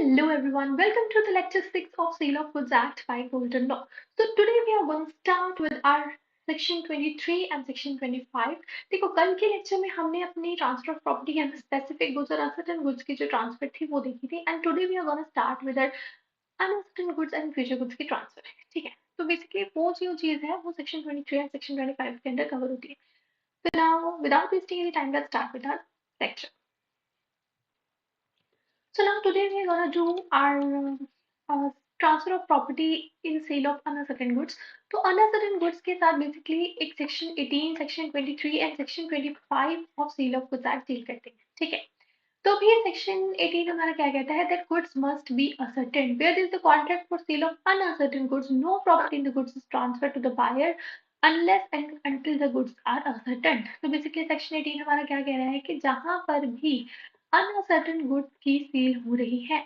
Hello everyone, welcome to the lecture 6 of Sale of Goods Act by Golden Law. So today we are going to start with our section 23 and section 25. देखो कल के lecture में हमने अपनी transfer of property and specific goods और uncertain goods की जो transfer थी वो देखी थी and today we are gonna start with uncertain goods and future goods की ट्रांसफर है, ठीक है। तो बेसिकली वो जो चीज है वो सेक्शन 23 एंड सेक्शन 25 के अंदर कवर होती है। So now without wasting any time, let's start with our lecture. So now today we are gonna do our transfer of property in sale of uncertain goods. तो uncertain goods के साथ basically एक section 18, section 23 and section 25 of sale of goods act deal करते हैं, ठीक है। तो भी section 18 हमारा क्या कहता है that goods must be ascertained. Where there is the contract for sale of uncertain goods, no property in the goods is transferred to the buyer unless and until the goods are ascertained. तो basically section 18 हमारा क्या कह रहा है कि जहां पर भी अनसर्टेन गुड्स की सेल हो रही है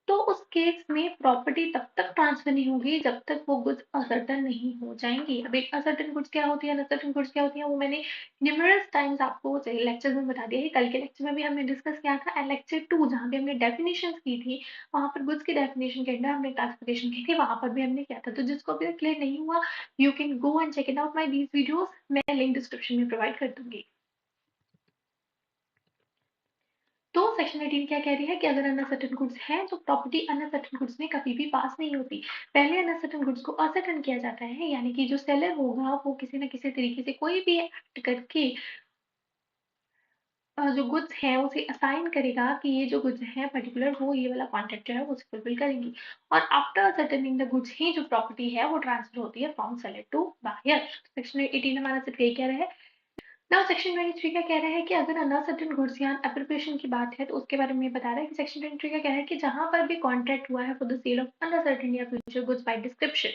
तो उस केस में प्रॉपर्टी तब तक ट्रांसफर नहीं होगी जब तक वो गुड्स असर्टन नहीं हो जाएंगी। अब एक असर्टन गुड्स क्या होती है, अनसर्टन गुड्स क्या होती है, वो मैंने न्यूमरस टाइम्स आपको लेक्चर में बता दिया है। कल के लेक्चर में भी हमने डिस्कस किया था एंड लेक्चर 2 जहाँ पे हमने डेफिनेशंस की थी, वहां पर गुड्स की डेफिनेशन के अंदर हमने क्लासिफिकेशन की थी, वहां पर भी हमने किया था। तो जिसको भी क्लियर नहीं हुआ you can go and check it out my these videos, मैं लिंक डिस्क्रिप्शन में प्रोवाइड कर दूंगी। तो सेक्शन 18 क्या कह रही है कि अगर अनसर्टेन गुड्स है तो प्रॉपर्टी अनसर्टेन गुड्स में कभी भी पास नहीं होती। पहले अनसर्टेन गुड्स को असर्टेन किया जाता है, यानी कि जो सेलर होगा वो किसी न किसी तरीके से कोई भी एक्ट करके जो गुड्स है उसे असाइन करेगा कि ये जो गुड्स है पर्टिकुलर वो ये वाला कॉन्ट्रैक्ट जो है वो फुलफिल करेंगी। और आफ्टर असर्टेनिंग द गुड्स ही जो प्रॉपर्टी है वो ट्रांसफर होती है from seller to buyer. Section 18 हमारा सिर्फ यही कह रहा है। नाउ सेक्शन 23 का कह रहा है कि अगर अनसर्टेन गुड्स या एप्रोप्रिएशन की बात है तो उसके बारे में बता रहा है कि सेक्शन 23 का कह रहा है कि जहां पर भी कॉन्ट्रैक्ट हुआ है for the sale of uncertain या फ्यूचर गुड्स बाय डिस्क्रिप्शन,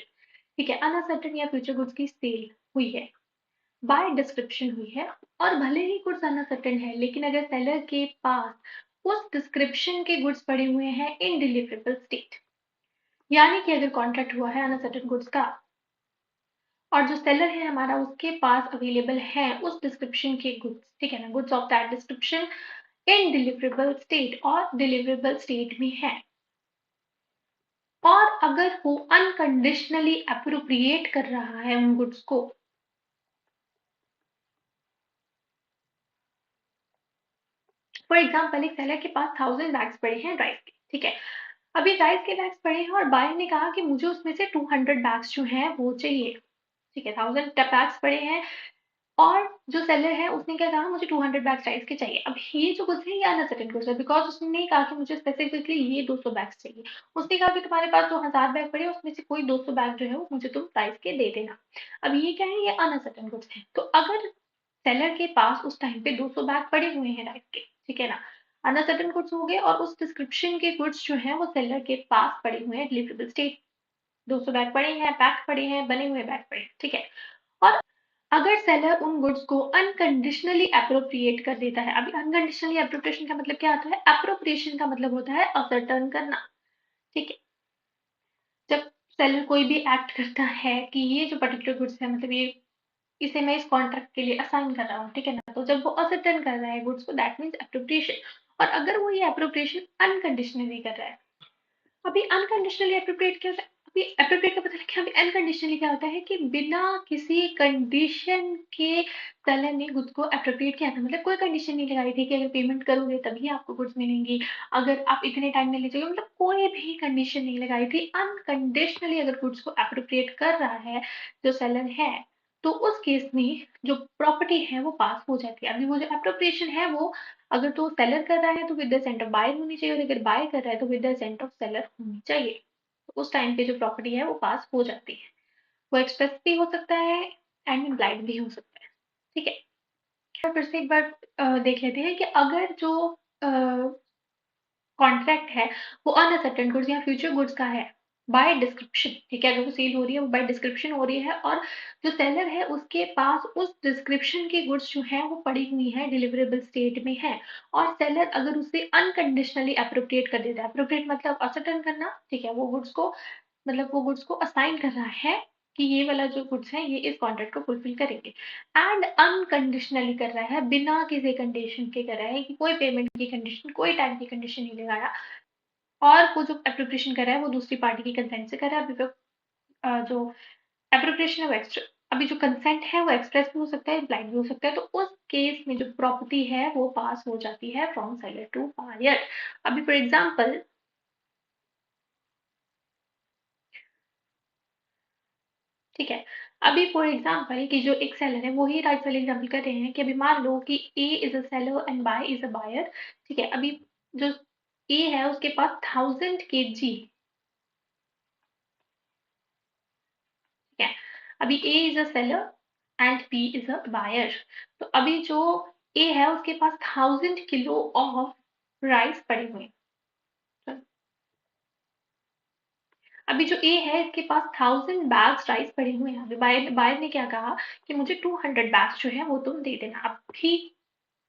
ठीक है, अनसर्टेन या फ्यूचर गुड्स की सेल हुई है, बाय डिस्क्रिप्शन हुई है, और भले ही गुड्स अनसर्टेन है लेकिन अगर सेलर के पास उस डिस्क्रिप्शन के गुड्स पड़े हुए हैं इन डिलीवरेबल स्टेट, यानी कि अगर कॉन्ट्रैक्ट हुआ है अनसर्टेन गुड्स का और जो सेलर है हमारा उसके पास अवेलेबल है उस डिस्क्रिप्शन के गुड्स, ठीक है ना, goods of that description in deliverable state और डिलीवरेबल स्टेट में है, और अगर वो अनकंडीशनली अप्रोप्रिएट कर रहा है उन गुड्स को, फॉर एग्जाम्पल एक सेलर के पास 1000 बैग्स पड़े हैं राइस के, ठीक है। अभी राइस के बैग्स पड़े हैं और बायर ने कहा कि मुझे उसमें से 200 बैग्स जो हैं वो चाहिए, ठीक है, 1000 बैग्स पड़े हैं और जो सेलर है उसने क्या कहा मुझे 200 बैग्स राइस के चाहिए। अब ये जो गुड्स है ये अनसर्टेन गुड्स है बिकॉज उसने नहीं कहा कि मुझे स्पेसिफिकली ये 200 बैग्स चाहिए, उसने कहा कि तुम्हारे पास जो 1000 बैग पड़े उसमें से कोई 200 बैग जो है वो मुझे तुम राइस के दे देना। अब ये क्या है, ये अनसर्टेन गुड्स है। तो अगर सेलर के पास उस टाइम पे 200 बैग पड़े हुए हैं राइस के, ठीक है ना, अनसर्टेन गुड्स हो गए, और उस डिस्क्रिप्शन के गुड्स जो है वो सेलर के पास पड़े हुए हैं डिलीवरेबल स्टेट, 200 बैग पड़े हैं, पैक पड़े हैं, बने हुए बैग पड़े हैं, ठीक है। और अगर सेलर उन गुड्स को अनकंडीशनली अप्रोप्रिएट कर देता है, अभी अनकंडीशनली अप्रोप्रिएशन का मतलब क्या होता है, अप्रोप्रिएशन का मतलब होता है असर्टन करना, ठीक है। जब सेलर कोई भी एक्ट करता है कि ये जो पर्टिकुलर गुड्स है मतलब ये इसे मैं इस कॉन्ट्रैक्ट के लिए असाइन कर रहा हूँ, ठीक है ना, तो जब वो असर्टन कर रहा है गुड्स को दैट मीन्स अप्रोप्रिएशन। और अगर वो ये अप्रोप्रिएशन अनकंडीशनली कर रहा है, अभी अनकंडीशनली एप्रोप्रिएट क्या होता है, अभी एप्रोप्रिएट का पता लगा, अभी अनकंडीशनली क्या होता है कि बिना किसी कंडीशन के सेलर ने गुड्स को एप्रोप्रिएट किया था, मतलब कोई कंडीशन नहीं लगाई थी कि अगर पेमेंट करोगे तभी आपको गुड्स मिलेंगी, अगर आप इतने टाइम में ले जाओगे, मतलब कोई भी कंडीशन नहीं लगाई थी। अनकंडीशनली अगर गुड्स को एप्रोप्रिएट कर रहा है जो सेलर है तो उस केस में जो प्रॉपर्टी है वो पास हो जाती है। अभी वो जो एप्रोप्रिएशन है वो अगर तो सेलर कर रहा है तो with the assent of buyer होनी चाहिए, और अगर बाय कर रहा है तो with the assent of seller होनी चाहिए। तो उस टाइम पे जो प्रॉपर्टी है वो पास हो जाती है। वो एक्सप्रेस भी हो सकता है एंड इम्प्लाइड भी हो सकता है, ठीक है। फिर से एक बार देख लेते हैं कि अगर जो कॉन्ट्रैक्ट है वो अनसर्टेन गुड्स या फ्यूचर गुड्स का है बाय डिस्क्रिप्शन, ठीक है, अगर वो सेल हो रही है वो बाय डिस्क्रिप्शन हो रही है और जो सेलर है उसके पास उस डिस्क्रिप्शन की गुड्स जो है वो पड़ी हुई है डिलीवरेबल स्टेट में है, और सेलर अगर उसे अनकंडीशनली अप्रोप्रिएट कर देता है, अप्रोप्रिएट मतलब असर्टेन करना, ठीक है, वो गुड्स को मतलब वो गुड्स को असाइन कर रहा है कि ये वाला जो गुड्स है ये इस कॉन्ट्रैक्ट को फुलफिल करेंगे, एंड अनकंडीशनली कर रहा है, बिना किसी कंडीशन के कर रहा है कि कोई पेमेंट की कंडीशन कोई टाइम की कंडीशन नहीं लगाया, और वो जो एप्रोप्रिएशन कर रहा है वो दूसरी पार्टी की कंसेंट से कर रहा है। अभी जो एप्रोप्रिएशन है वो एक्स्ट्रा, अभी जो कंसेंट है वो एक्सप्रेस भी हो सकता है, इम्प्लाइड भी हो सकता है। तो उस केस में जो प्रॉपर्टी है वो पास हो जाती है फ्रॉम सेलर टू बायर। अभी फॉर एग्जांपल, ठीक है, अभी फॉर एग्जांपल कि जो एक सेलर है वो ही राइट वाले एग्जांपल कर रहे हैं कि अभी मान लो कि A is a seller and B is a buyer. ठीक है, अभी जो ए है उसके पास 1000 kg, ठीक है, अभी A is a seller and B is a buyer. तो अभी जो ए है उसके पास 1000 किलो ऑफ राइस पड़े हुए हैं। अभी जो ए है इसके पास 1000 बैग्स राइस पड़े हुए हैं। अभी बायर बायर ने क्या कहा कि मुझे 200 बैग्स जो है वो तुम दे देना। अभी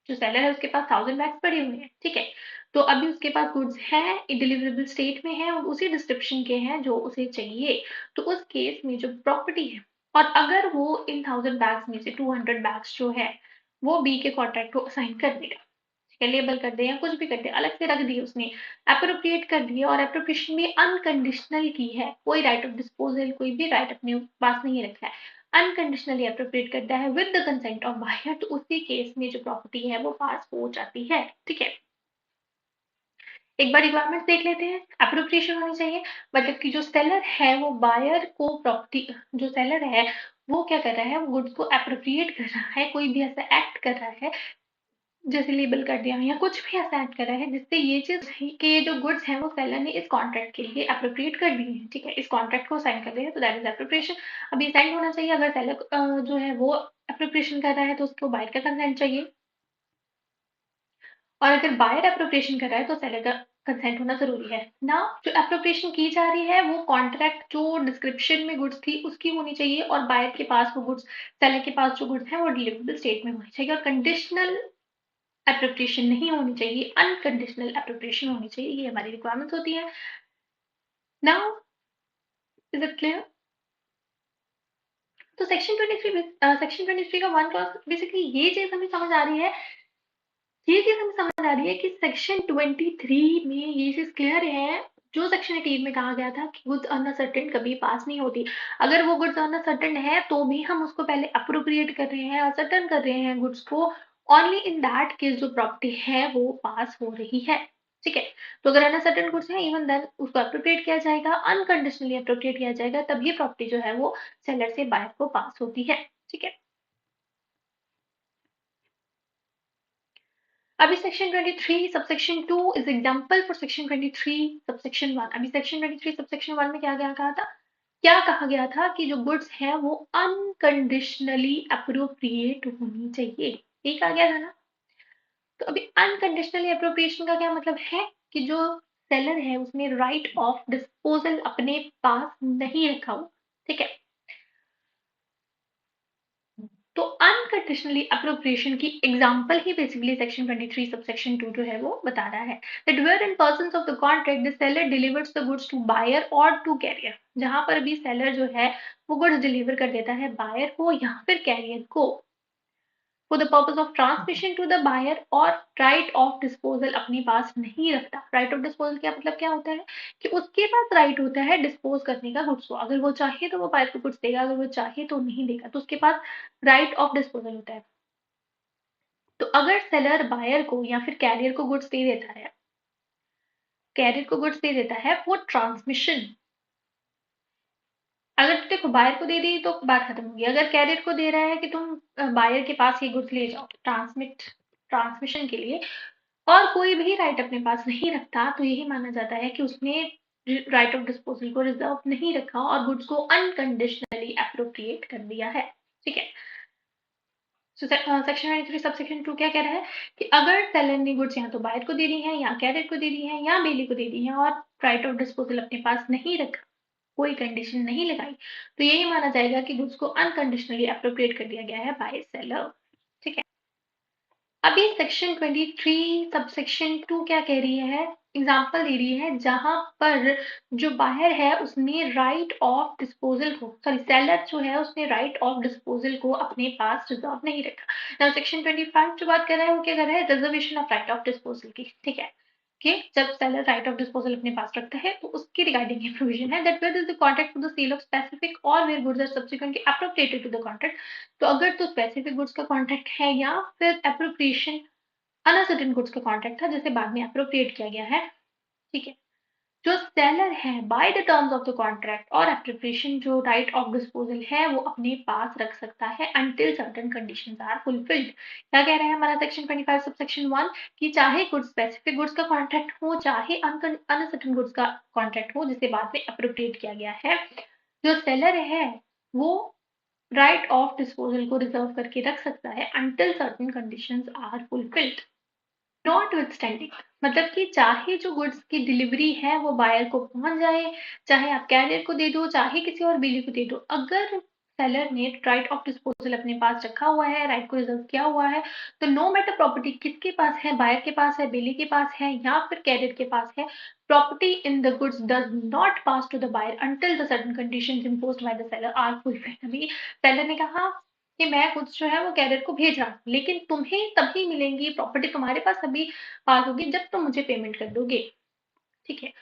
जो सेलर है उसके पास 1000 बैग्स पड़े हुए हैं, ठीक है। तो अभी उसके पास गुड्स हैं, डिलीवरेबल स्टेट में है और उसी डिस्क्रिप्शन के हैं जो उसे चाहिए। तो उस केस में जो प्रॉपर्टी है, और अगर वो इन 1000 बैग्स में से 200 बैग्स जो है वो बी के कॉन्ट्रैक्ट को असाइन कर देगा, लेबल कर दे या कुछ भी कर दे, अलग से रख दिए उसने, अप्रोप्रिएट कर दिए, और अप्रोप्रिएशन भी अनकंडीशनल की है, कोई राइट ऑफ डिस्पोजल कोई भी राइट अपने पास नहीं रखा है, अनकंडीशनली अप्रोप्रिएट करता है with the consent of buyer. तो उसी केस में जो प्रॉपर्टी है वो पास हो जाती है, ठीक है। एक बार रिक्वायरमेंट देख लेते हैं। अप्रोप्रिएशन होनी चाहिए, मतलब कि जो सेलर है वो बायर को प्रॉपर्टी, जो सेलर है वो क्या कर रहा है, वो गुड्स को अप्रोप्रिएट कर रहा है, कोई भी ऐसा एक्ट कर रहा है जैसे लेबल कर दिया या कुछ भी ऐसा ऐड करा है जिससे ये चीज कि ये जो गुड्स हैं वो सेलर ने इस कॉन्ट्रैक्ट के लिए अप्रोप्रिएट कर दिए हैं, ठीक है, इस कॉन्ट्रैक्ट को साइन कर दिया है, तो दैट इज अप्रोप्रिएशन। अभी साइन होना चाहिए, अगर सेलर जो है वो अप्रोप्रिएशन कर रहा है तो उसको बायर का कंसेंट चाहिए, और अगर बायर अप्रोप्रिएशन कर रहा है तो सेलर का कंसेंट होना जरूरी है ना। जो अप्रोप्रिएशन की जा रही है वो कॉन्ट्रैक्ट जो डिस्क्रिप्शन में गुड्स थी उसकी होनी चाहिए, और बायर के पास वो गुड्स, सेलर के पास जो गुड्स हैं वो डिलीवरेबल स्टेट में होनी चाहिए, और कंडीशनल एप्रोप्रिएशन नहीं होनी चाहिए, अनकंडीशनल एप्रोप्रिएशन होनी चाहिए, ये हमारी रिक्वायरमेंट्स होती है। Now is it clear? तो सेक्शन 23 का वन क्लॉज बेसिकली ये चीज हमें समझ आ रही है, ये चीज हमें समझ आ रही है कि सेक्शन 23 में ये चीज क्लियर है। जो सेक्शन 18 में कहा गया था कि गुड्स अनसर्टेन कभी पास नहीं होती, अगर वो गुड्स अनसर्टेन है तो भी हम उसको पहले अप्रोप्रिएट कर रहे हैं, असर्टेन कर रहे हैं गुड्स को, ओनली इन दैट केस जो प्रॉपर्टी है वो पास हो रही है, ठीक है। तो अगर अनसर्टेन गुड्स है इवन देन उसको अप्रोप्रिएट किया जाएगा, अनकंडीशनली अप्रोप्रिएट किया जाएगा, तब ये प्रॉपर्टी जो है वो सेलर से बायर को पास होती है, ठीक है। अभी section 23 subsection 2 is example for section 23 subsection 1। अभी सेक्शन 23 सबसेक्शन 1 में क्या क्या कहा था, क्या कहा गया था कि जो गुड्स हैं वो अनकंडीशनली अप्रोप्रिएट होनी चाहिए, ये कहा गया था ना। तो अभी अनकंडीशनली अप्रोप्रिएशन का क्या मतलब है कि जो सेलर है उसने राइट ऑफ डिस्पोजल अपने पास नहीं रखा हो, ठीक है। तो अनकंडीशनली अप्रोप्रिएशन की एग्जांपल ही बेसिकली सेक्शन 23 सबसेक्शन 2 जो है वो बता रहा है that where in pursuance of the contract the seller delivers the goods to buyer और टू कैरियर। जहां पर भी सेलर जो है वो गुड्स डिलीवर कर देता है बायर को या फिर कैरियर को, for the purpose of transmission to the buyer, और राइट ऑफ डिस्पोजल अपने पास नहीं रखता। राइट ऑफ डिस्पोजल क्या मतलब क्या होता है कि उसके पास राइट होता है डिस्पोज करने का गुड्स को, अगर वो चाहे तो वो बायर को गुड्स देगा, अगर वो चाहे तो नहीं देगा, तो उसके पास राइट ऑफ डिस्पोजल होता है। तो अगर सेलर बायर को या फिर कैरियर को गुड्स दे देता है, कैरियर को गुड्स दे देता है वो ट्रांसमिशन, अगर देखो बायर को दे दी तो बात खत्म होगी, अगर कैरियर को दे रहा है कि तुम बायर के पास ये गुड्स ले जाओ ट्रांसमिशन के लिए, और कोई भी राइट अपने पास नहीं रखता, तो यही माना जाता है कि उसने राइट ऑफ डिस्पोजल को रिजर्व नहीं रखा और गुड्स को अनकंडीशनली अप्रोप्रिएट कर दिया है, ठीक है। सेक्शन 23 सबसेक्शन 2 क्या कह रहा है कि अगर सेलर ने गुड्स या तो बायर को दे दी है या कैरियर को दे दी है या बेली को दे दी है और राइट ऑफ डिस्पोजल अपने पास नहीं रखा, कोई कंडीशन नहीं लगाई, तो यही माना जाएगा कि गुड्स को अनकंडीशनली अप्रोप्रिएट कर दिया गया है बाय सेलर, ठीक है। अभी सेक्शन 23 सबसेक्शन 2 क्या कह रही है, एग्जाम्पल दे रही है जहां पर जो बायर है उसने राइट ऑफ डिस्पोजल को, सॉरी सेलर जो है उसने राइट ऑफ डिस्पोजल को अपने पास रिजर्व नहीं रखा। नाउ सेक्शन 25 जो बात कर रहा है वो क्या कर रहा है, reservation of right of disposal की, ठीक है। कि जब सेलर राइट ऑफ डिस्पोजल अपने पास रखता है तो उसके रिगार्डिंग ये प्रोविजन है that where is the contract for the sale of specific or where goods are subsequently appropriated to the contract. तो अगर तो स्पेसिफिक गुड्स का कॉन्ट्रैक्ट है या फिर एप्रोप्रिएशन अनसर्टेन गुड्स का कॉन्ट्रैक्ट था जिसे बाद में एप्रोप्रिएट किया गया है, ठीक है। जो सेलर है by the terms of the contract और एप्रोप्रिएशन जो राइट ऑफ डिस्पोजल है वो अपने पास रख सकता है until certain conditions are fulfilled. क्या कह रहा है हमारा सेक्शन 25 सबसेक्शन 1 कि चाहे गुड्स स्पेसिफिक गुड्स का कॉन्ट्रैक्ट हो चाहे अनसर्टेन गुड्स का कॉन्ट्रैक्ट हो जिसे बाद में एप्रोप्रिएट किया गया है, जो सेलर है वो राइट ऑफ डिस्पोजल को रिजर्व करके रख सकता है until certain conditions are fulfilled. Notwithstanding मतलब कि चाहे जो गुड्स की डिलीवरी है वो बायर को पहुंच जाए, चाहे आप कैरियर को दे दो, चाहे किसी और बिली को दे दो, अगर सेलर ने राइट ऑफ डिस्पोजल अपने पास रखा हुआ है, राइट को रिजर्व किया हुआ है, तो नो मैटर प्रॉपर्टी किसके पास है, बायर के पास है, बिली के पास है या फिर कैरियर के पास है, property in the goods does not pass to the buyer until the certain conditions imposed by the seller are fulfilled. अभी सेलर ने कहा कि मैं खुद जो है वो कैरियर को भेज रहा हूँ लेकिन तुम्हें तभी मिलेंगी प्रॉपर्टी, तुम्हारे पास अभी पास होगी जब तुम मुझे पेमेंट कर दोगे, ठीक है।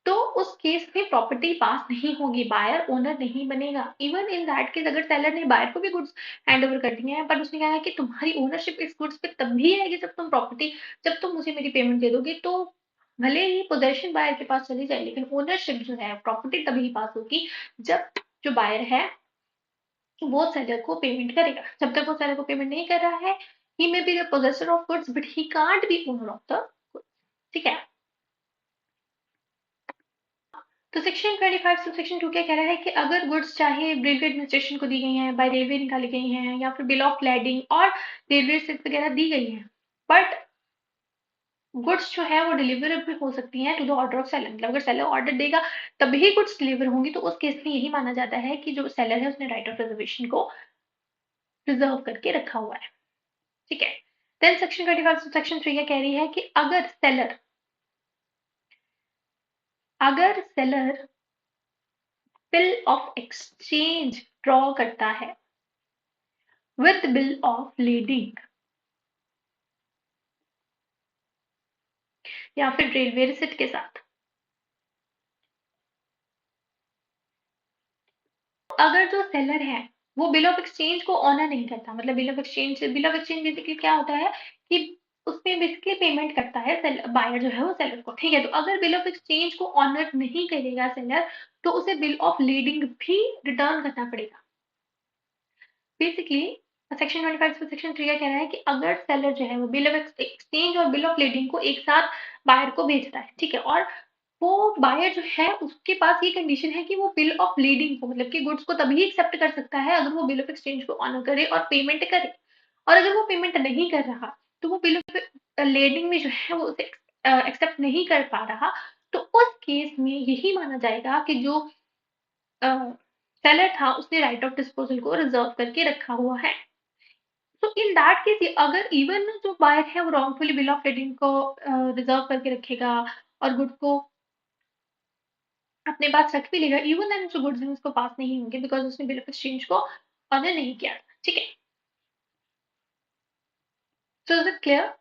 तो उस केस में प्रॉपर्टी पास नहीं होगी, बायर ओनर नहीं बनेगा। इवन इन दैट केस अगर सेलर ने बायर को भी गुड्स हैंड ओवर कर दिए हैं पर उसने कहा है कि तुम्हारी ओनरशिप इस गुड्स पे तभी आएगी जब तुम मुझे मेरी पेमेंट दे दोगे, तो भले ही पोजेशन बायर के पास चली जाए लेकिन ओनरशिप जो है प्रॉपर्टी तभी पास होगी जब जो बायर है वो सेलर को पेमेंट करेगा। जब तक वो सेलर को पेमेंट नहीं कर रहा है he may be the possessor of goods but he can't be owner of the goods, ठीक है। तो सेक्शन 25 से सेक्शन 2 क्या कह रहा है कि अगर गुड्स चाहे रेलवे एडमिनिस्ट्रेशन को दी गई हैं, बाय रेलवे निकाली गई हैं या फिर बिल ऑफ लैडिंग और रेलवे स्लिप वगैरह दी गई हैं, बट गुड्स जो है वो डिलीवरेबल हो सकती हैं to the order of seller. मतलब अगर सेलर ऑर्डर देगा तभी गुड्स डिलीवर होंगी, तो उस केस में यही माना जाता है कि जो सेलर है उसने राइट ऑफ रिजर्वेशन को रिजर्व करके रखा हुआ है, ठीक है। देन सेक्शन 25 सेक्शन 3 क्या कह रही है कि अगर seller bill of exchange draw करता है विद बिल ऑफ लीडिंग या फिर रेलवे रिसिट के साथ, अगर जो सेलर है वो बिल ऑफ एक्सचेंज को ऑनर नहीं करता, मतलब बिल ऑफ एक्सचेंज बेसिकली क्या होता है कि उसमें बेसिकली पेमेंट करता है बायर जो है वो सेलर को, ठीक है। तो अगर बिल ऑफ एक्सचेंज को ऑनर नहीं करेगा सेलर तो उसे बिल ऑफ लीडिंग भी रिटर्न करना पड़ेगा। बेसिकली सेक्शन 25 में सेक्शन 3 कह रहा है कि अगर सेलर जो है वो बिल ऑफ एक्सचेंज और बिल ऑफ लीडिंग को एक साथ बायर को भेजता है, ठीक है, और वो बायर जो है उसके पास ये कंडीशन है कि वो बिल ऑफ लीडिंग को मतलब कि गुड्स को तभी एक्सेप्ट कर सकता है अगर वो बिल ऑफ एक्सचेंज को ऑनर करे और पेमेंट करे, और अगर वो पेमेंट नहीं कर रहा तो वो बिल ऑफ लीडिंग में जो है वो उसे एक्सेप्ट नहीं कर पा रहा, तो उस केस में यही माना जाएगा कि जो सेलर था उसने राइट ऑफ डिस्पोजल को रिजर्व करके रखा हुआ है। तो इन दैट केस अगर इवन जो बायर है वो रॉन्गफुली बिल ऑफ लीडिंग को रिजर्व करके रखेगा और गुड्स को अपने पास रख भी लेगा, इवन देन जो गुड्स हैं उसको पास नहीं होंगे बिकॉज उसने बिल ऑफ एक्सचेंज को ऑनर नहीं किया, ठीक है। So is it clear?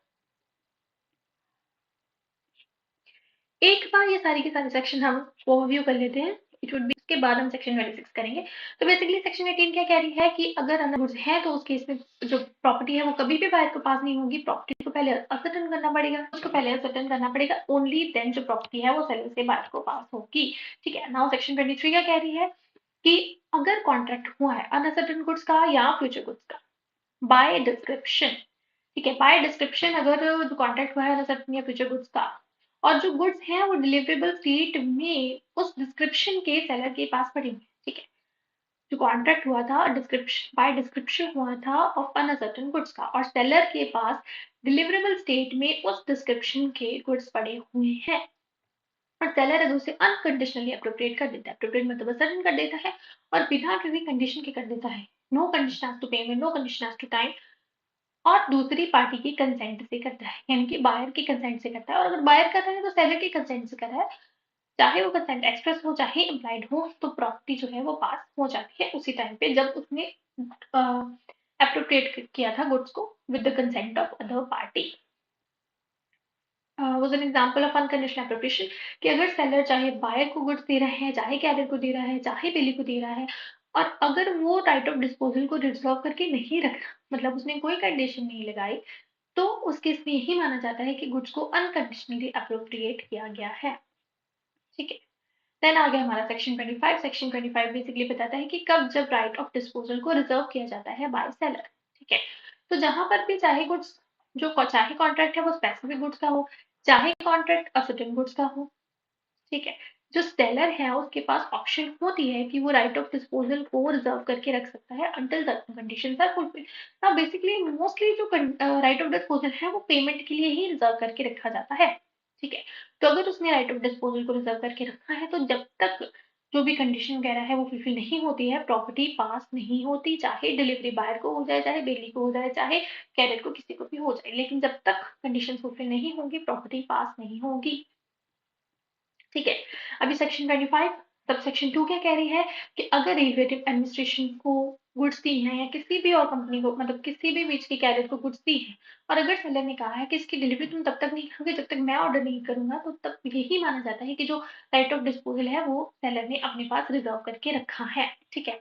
एक बार ये सारी के सारे सेक्शन हम ओवरव्यू कर लेते हैं, इट वुड बी उसके बाद हम सेक्शन 26 करेंगे। तो बेसिकली सेक्शन 18 क्या कह रही है कि अगर अनर गुड्स है तो उस केस में जो प्रॉपर्टी है वो कभी भी बायर को पास नहीं होगी, प्रॉपर्टी को पहले असर्टन करना पड़ेगा, उसको पहले असर्टन करना पड़ेगा, ओनली देन जो प्रॉपर्टी है वो सेलर से बायर को पास होगी, ठीक है। नाउ सेक्शन 23 क्या कह रही है कि अगर कॉन्ट्रैक्ट हुआ है अनसर्टेन गुड्स का या फ्यूचर गुड्स का बाय डिस्क्रिप्शन, ठीक है, बाय डिस्क्रिप्शन अगर जो कॉन्ट्रैक्ट हुआ है अनसर्टेन या फ्यूचर गुड्स का और जो गुड्स हैं वो डिलीवरेबल स्टेट में उस डिस्क्रिप्शन के सेलर के पास पड़ी हुई, ठीक है। जो कॉन्ट्रैक्ट हुआ था डिस्क्रिप्शन बाय डिस्क्रिप्शन हुआ था ऑफ अनसर्टेन गुड्स का और सेलर के पास डिलीवरेबल स्टेट में उस डिस्क्रिप्शन के गुड्स पड़े हुए हैं और सेलर अगर उसे अनकंडीशनली अप्रोप्रिएट कर देता है, अप्रोप्रिएट मतलब सर्टन कर देता है और बिना किसी कंडीशन के कर देता है, no condition as to payment, no condition as to time, और दूसरी पार्टी की कंसेंट से करता है, यानी कि बायर की कंसेंट से करता है, और अगर बायर कर रहा है तो सेलर की कंसेंट से कर रहा है, चाहे वो कंसेंट एक्सप्रेस हो चाहे इम्प्लाइड हो, तो प्रॉपर्टी जो है वो पास हो जाती है उसी टाइम पे जब उसने अप्रोप्रिएट किया था गुड्स को with the consent of other party. Was an example of unconditional appropriation कि अगर सेलर चाहे बायर को गुड्स दे रहा है, चाहे कैरियर को दे रहा है, चाहे बिली को दे रहा है, और अगर वो राइट ऑफ डिस्पोजल को रिजर्व करके नहीं रखा, मतलब उसने कोई कंडीशन नहीं लगाई, तो उस केस में यही माना जाता है कि गुड्स को अनकंडीशनली अप्रोप्रिएट किया गया है। ठीक है, देन आ गया हमारा सेक्शन 25। सेक्शन 25 बेसिकली बताता है कि कब जब राइट ऑफ डिस्पोजल को रिजर्व किया जाता है बाय सेलर। ठीक है, तो जहां पर भी चाहे गुड्स, जो चाहे कॉन्ट्रैक्ट है वो स्पेसिफिक गुड्स का हो, चाहे कॉन्ट्रैक्ट असर्टेन गुड्स का हो, ठीक है, जो सेलर है उसके पास ऑप्शन होती है कि वो राइट ऑफ डिस्पोजल को रिजर्व करके रख सकता है until the conditions are fulfilled. Now basically mostly जो राइट ऑफ डिस्पोजल है वो पेमेंट के लिए ही रिजर्व करके रखा जाता है। ठीक है, तो अगर उसने राइट ऑफ डिस्पोजल को रिजर्व करके रखा है, तो जब तक जो भी कंडीशन वगैरह है वो फुलफिल नहीं होती है, प्रॉपर्टी पास नहीं होती, चाहे डिलीवरी बायर को हो जाए, चाहे बेली को हो जाए, चाहे कैरियर को, किसी को भी हो जाए, लेकिन जब तक कंडीशन फुलफिल नहीं होगी प्रॉपर्टी पास नहीं होगी। ठीक है, अभी सेक्शन 25 सब सेक्शन 2 क्या कह रही है कि अगर डेरिवेटिव एडमिनिस्ट्रेशन को गुड्स दी है या किसी भी और कंपनी को, मतलब किसी भी बीच के कैरियर को गुड्स दी है, और अगर सेलर ने कहा है कि इसकी डिलीवरी तुम तब तक नहीं करोगे जब तक मैं ऑर्डर नहीं करूंगा, तो तब यही माना जाता है कि जो राइट ऑफ डिस्पोजल है वो सेलर ने अपने पास रिजर्व करके रखा है। ठीक है,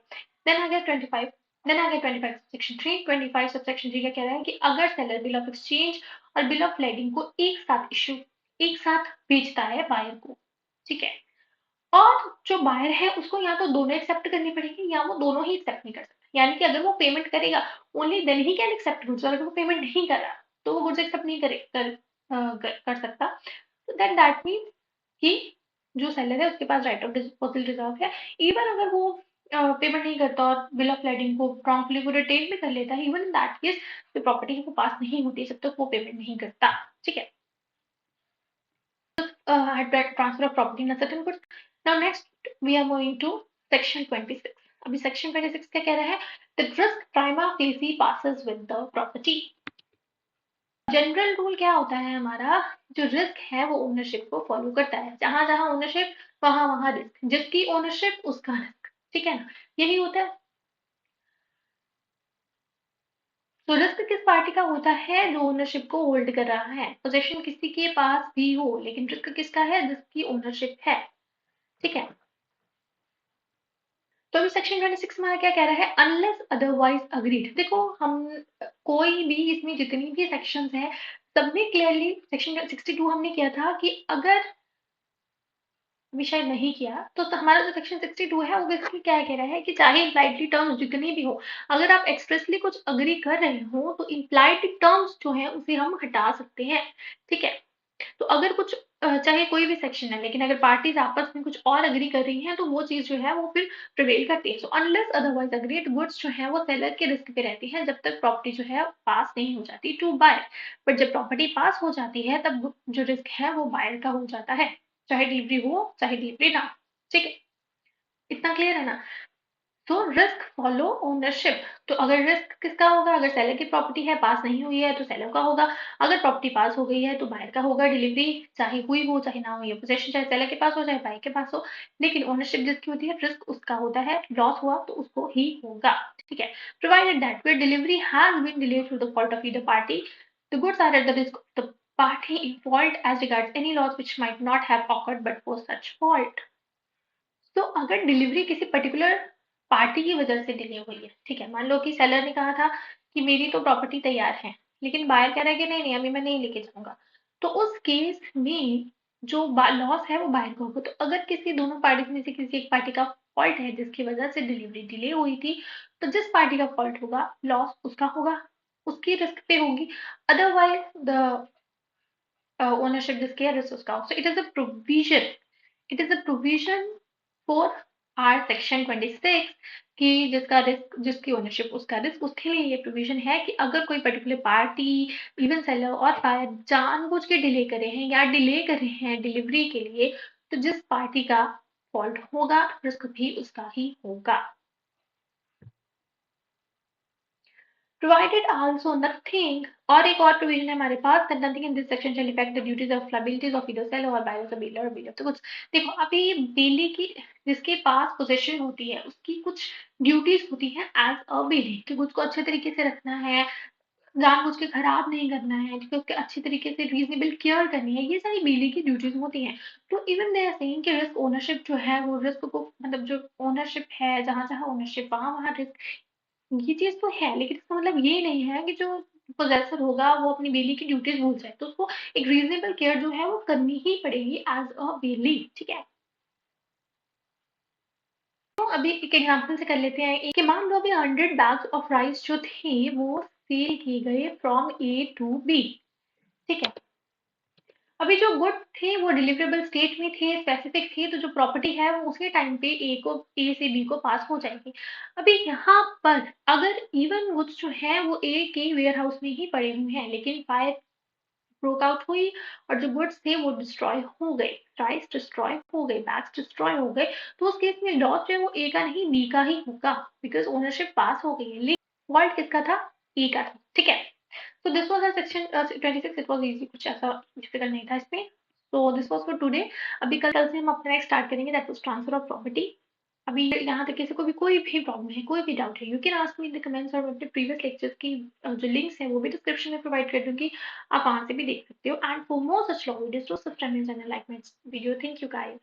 देन आ गया 25। देन आ गया 25 सेक्शन 3। 25 सब सेक्शन 3 क्या कह रहा है कि अगर सेलर बिल ऑफ एक्सचेंज और बिल ऑफ लेडिंग को एक साथ बेचता है बायर को, ठीक है, और जो बायर है उसको या तो दोनों एक्सेप्ट करनी पड़ेगी या वो दोनों ही एक्सेप्ट नहीं कर सकता, यानी कि अगर वो पेमेंट करेगा only then he can accept goods, अगर वो पेमेंट नहीं कर रहा तो वो गुड्स एक्सेप्ट नहीं कर सकता। तो देन दैट मीन्स कि जो सेलर है उसके पास राइट ऑफ डिस्पोजल रिजर्व है। इवन अगर वो पेमेंट नहीं करता और बिल ऑफ लेडिंग को प्रॉम्प्टली वो रिटेन भी कर लेता है, इवन इन दैट केस जो प्रॉपर्टी है वो पास नहीं होती जब तक वो पेमेंट नहीं करता। ठीक है, transfer of property in a certain goods. Now next we are going to section 26. अभी section 26 क्या कह रहा है? The risk prima facie passes with the property. General rule क्या होता है हमारा, जो रिस्क है वो ओनरशिप को फॉलो करता है, जहां जहां ओनरशिप वहां वहां रिस्क, जिसकी ओनरशिप उसका रिस्क। ठीक है ना, यही होता है। तो रिस्क किस पार्टी का होता है? जो ओनरशिप को होल्ड कर रहा है। पोजेशन किसी के पास भी हो लेकिन रिस्क किसका है? जिसकी ओनरशिप है। ठीक है, तो अभी सेक्शन 26 में क्या कह रहा है? Unless otherwise agreed. देखो हम कोई भी इसमें जितनी भी सेक्शंस हैं सबने क्लियरली, सेक्शन 62 हमने किया था कि अगर अभी शायद नहीं किया तो हमारा जो सेक्शन 62 है वो बेसिकली क्या कह रहा है कि चाहे इम्प्लाइडली टर्म्स जितनी भी हो, अगर आप एक्सप्रेसली कुछ अग्री कर रहे हो तो इम्प्लाइड टर्म्स जो है उसे हम हटा सकते हैं। ठीक है, तो अगर कुछ चाहे कोई भी सेक्शन है लेकिन अगर पार्टीज आपस में कुछ और एग्री कर रही हैं तो वो चीज जो है वो फिर प्रिवेल करती है। So unless otherwise agreed goods जो है वो सेलर के रिस्क पे रहती है जब तक प्रॉपर्टी जो है पास नहीं हो जाती टू बाय। बट जब प्रॉपर्टी पास हो जाती है तब जो रिस्क है वो बायर का हो जाता है, चाहे डिलीवरी हो चाहे डिलीवरी ना। ठीक है, इतना क्लियर है ना? तो रिस्क फॉलो ओनरशिप। तो अगर रिस्क किसका होगा? अगर सेलर की प्रॉपर्टी है पास नहीं हुई है तो सेलर का होगा, अगर प्रॉपर्टी पास हो गई है तो बायर का होगा। डिलीवरी चाहे हुई हो चाहे ना हुई हो, पोजेशन चाहे सेलर के पास हो चाहे बायर के पास हो, लेकिन ओनरशिप जिसकी होती है रिस्क उसका होता है, लॉस हुआ तो उसको ही होगा। ठीक है, provided that where delivery has been delayed through the fault of either party, the goods are at the risk of the party in fault as regards any loss which might not have occurred but for such fault. तो अगर delivery किसी particular party की वजह से delay हुई है, ठीक है, मान लो कि सेलर ने कहा था कि मेरी तो प्रॉपर्टी तैयार है लेकिन बायर कह रहा है कि नहीं नहीं अभी मैं नहीं लेके जाऊंगा, तो उस केस में जो लॉस है वो बायर को होगा। तो अगर किसी दोनों पार्टी में से किसी एक पार्टी का फॉल्ट है जिसकी वजह से डिलीवरी डिले हुई थी, तो जिस पार्टी का फॉल्ट होगा लॉस उसका होगा, उसकी रिस्क पे होगी। अदरवाइज द ownership जिसकी है रिस्क उसका। So it is a provision, it is a provision for our section 26 कि जिसका रिस्क जिसकी ओनरशिप उसका रिस्क, उसके लिए ये प्रोविजन है कि अगर कोई पर्टिकुलर पार्टी इवन सेलर और बायर जानबूझ के डिले करे हैं या डिले कर रहे हैं डिलीवरी के लिए, तो जिस पार्टी का फॉल्ट होगा रिस्क भी उसका ही होगा। Provided also nothing, और एक और प्रोविजन है हमारे पास that nothing in this section shall affect the duties of liabilities of either seller or buyer of the bill or bill of the goods। देखो अभी बेली की जिसके पास पोजेशन होती है उसकी कुछ ड्यूटीज होती है एज अ बेली कि गुड्स को अच्छे तरीके से रखना है, जानबूझ के खराब नहीं करना है, ठीक है? उसके अच्छी तरीके से रीज़नेबल केयर करनी है, ये सारी बिजली की ड्यूटीज़ होती हैं। तो इवन दे आर सेइंग कि रिस्क ओनरशिप जो है वो रिस्क को मतलब जो ओनरशिप है, जहाँ-जहाँ ओनरशिप वहाँ-वहाँ रिस्क, ये चीज़ तो है, लेकिन इसका मतलब ये नहीं है कि जो पोज़ेसर होगा वो अपनी बिजली की ड्यूटीज़ भूल जाए। तो उसको एक रीज़नेबल केयर जो है वो करनी ही पड़ेगी एज़ अ बिजली, ठीक है? तो अभी एक एग्ज़ाम्पल से कर लेते हैं कि मान लो अभी 100 बैग्स ऑफ राइस जो थे वो सेल किए गए फ्रॉम ए टू बी, ठीक है? अभी जो गुड थे वो डिलीवरेबल स्टेट में थे, स्पेसिफिक थे, तो जो प्रॉपर्टी है वो उसी टाइम पे ए से बी को पास हो जाएगी। अभी यहाँ पर अगर इवन गुड्स जो हैं वो ए के वेयरहाउस में ही पड़े हुए हैं, लेकिन फायर ब्रोक आउट हुई और जो गुड्स थे वो डिस्ट्रॉय हो गए, राइस डिस्ट्रॉय हो गए, बैग्स डिस्ट्रॉय हो गए, तो उस केस में लॉस जो है वो ए का नहीं बी का ही होगा, बिकॉज़ ओनरशिप पास हो गई है। लेकिन फॉल्ट किसका था? ए का था, ठीक है? So this was our section 26. It was easy, कुछ ऐसा डिफिकल्ट नहीं था इसमें। So this was for today. अभी कल से हम अपना नेक्स्ट स्टार्ट करेंगे, that was transfer of property. अभी यहाँ तक किसी को भी कोई भी प्रॉब्लम है, कोई भी डाउट है, you can ask me in the comments, और मैं अपने प्रीवियस लेक्चर्स की जो लिंक्स हैं वो भी डिस्क्रिप्शन में प्रोवाइड कर दूंगी, आप वहाँ से भी देख सकते हो। And for more such law videos do subscribe my channel, like my video. Thank you guys.